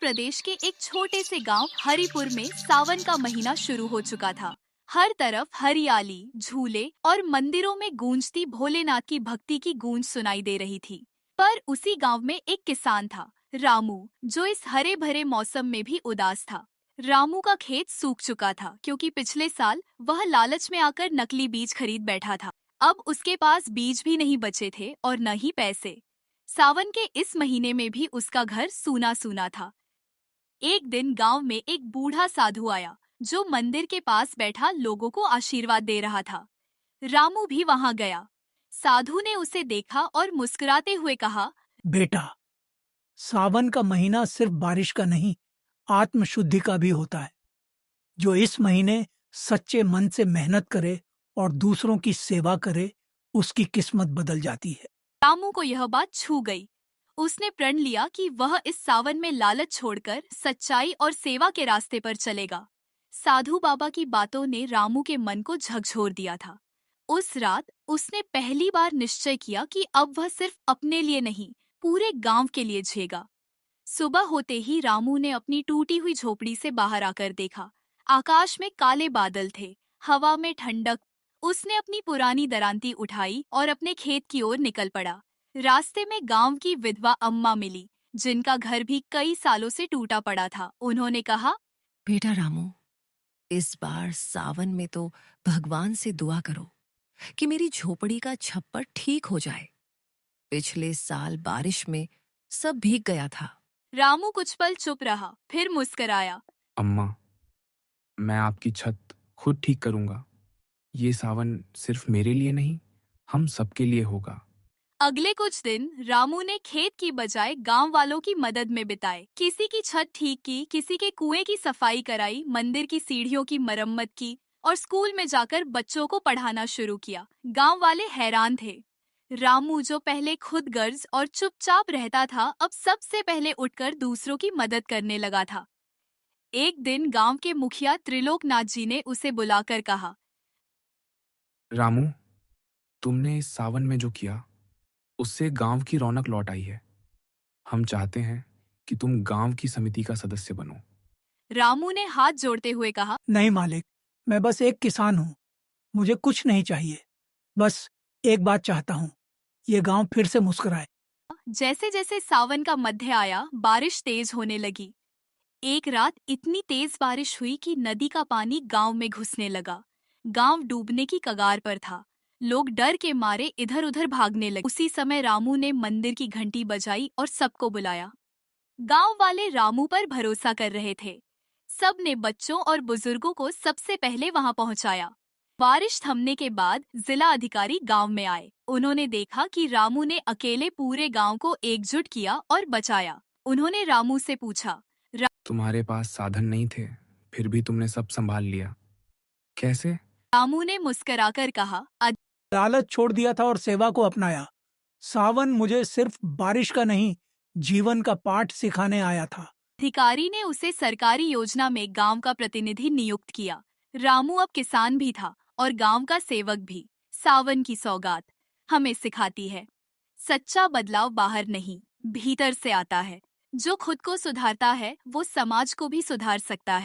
प्रदेश के एक छोटे से गांव हरिपुर में सावन का महीना शुरू हो चुका था। हर तरफ हरियाली, झूले और मंदिरों में गूंजती भोलेनाथ की भक्ति की गूंज सुनाई दे रही थी। पर उसी गांव में एक किसान था, रामू, जो इस हरे भरे मौसम में भी उदास था। रामू का खेत सूख चुका था क्योंकि पिछले साल वह लालच में आकर नकली बीज खरीद बैठा था। अब उसके पास बीज भी नहीं बचे थे और न ही पैसे। सावन के इस महीने में भी उसका घर सूना सूना था। एक दिन गांव में एक बूढ़ा साधु आया, जो मंदिर के पास बैठा लोगों को आशीर्वाद दे रहा था। रामू भी वहां गया। साधु ने उसे देखा और मुस्कुराते हुए कहा, बेटा, सावन का महीना सिर्फ बारिश का नहीं, आत्म शुद्धि का भी होता है। जो इस महीने सच्चे मन से मेहनत करे और दूसरों की सेवा करे, उसकी किस्मत बदल जाती है। रामू को यह बात छू गई। उसने प्रण लिया कि वह इस सावन में लालच छोड़कर सच्चाई और सेवा के रास्ते पर चलेगा। साधु बाबा की बातों ने रामू के मन को झकझोर दिया था। उस रात उसने पहली बार निश्चय किया कि अब वह सिर्फ अपने लिए नहीं, पूरे गांव के लिए जिएगा। सुबह होते ही रामू ने अपनी टूटी हुई झोपड़ी से बाहर आकर देखा। आकाश में काले बादल थे, हवा में ठंडक। उसने अपनी पुरानी दरांती उठाई और अपने खेत की ओर निकल पड़ा। रास्ते में गांव की विधवा अम्मा मिली, जिनका घर भी कई सालों से टूटा पड़ा था। उन्होंने कहा, बेटा रामू, इस बार सावन में तो भगवान से दुआ करो कि मेरी झोपड़ी का छप्पर ठीक हो जाए। पिछले साल बारिश में सब भीग गया था। रामू कुछ पल चुप रहा, फिर मुस्कराया। अम्मा, मैं आपकी छत खुद ठीक करूंगा। ये सावन सिर्फ मेरे लिए नहीं, हम सबके लिए होगा। अगले कुछ दिन रामू ने खेत की बजाय गांव वालों की मदद में बिताए। किसी की छत ठीक की, किसी के कुएं की सफाई कराई, मंदिर की सीढ़ियों की मरम्मत की और स्कूल में जाकर बच्चों को पढ़ाना शुरू किया। गांव वाले हैरान थे। रामू, जो पहले खुद गर्ज और चुपचाप रहता था, अब सबसे पहले उठकर दूसरों की मदद करने लगा था। एक दिन गांव के मुखिया त्रिलोकनाथ जी ने उसे बुलाकर कहा, रामू, तुमने इस सावन में जो किया, उससे गांव की रौनक लौट आई है। हम चाहते हैं कि तुम गांव की समिति का सदस्य बनो। रामू ने हाथ जोड़ते हुए कहा, नहीं मालिक, मैं बस एक किसान हूँ। मुझे कुछ नहीं चाहिए। बस एक बात चाहता हूँ, ये गांव फिर से मुस्कुराए। जैसे जैसे सावन का मध्य आया, बारिश तेज होने लगी। एक रात इतनी तेज बारिश हुई कि नदी का पानी गांव में घुसने लगा। गांव डूबने की कगार पर था। लोग डर के मारे इधर उधर भागने लगे। उसी समय रामू ने मंदिर की घंटी बजाई और सबको बुलाया। गांव वाले रामू पर भरोसा कर रहे थे। सब ने बच्चों और बुजुर्गों को सबसे पहले वहां पहुंचाया। बारिश थमने के बाद जिला अधिकारी गांव में आए। उन्होंने देखा कि रामू ने अकेले पूरे गांव को एकजुट किया और बचाया। उन्होंने रामू से पूछा, तुम्हारे पास साधन नहीं थे, फिर भी तुमने सब संभाल लिया। कैसे? रामू ने मुस्कुराकर कहा, लालच छोड़ दिया था और सेवा को अपनाया। सावन मुझे सिर्फ बारिश का नहीं, जीवन का पाठ सिखाने आया था। अधिकारी ने उसे सरकारी योजना में गांव का प्रतिनिधि नियुक्त किया। रामू अब किसान भी था और गांव का सेवक भी। सावन की सौगात हमें सिखाती है, सच्चा बदलाव बाहर नहीं, भीतर से आता है। जो खुद को सुधारता है, वो समाज को भी सुधार सकता है।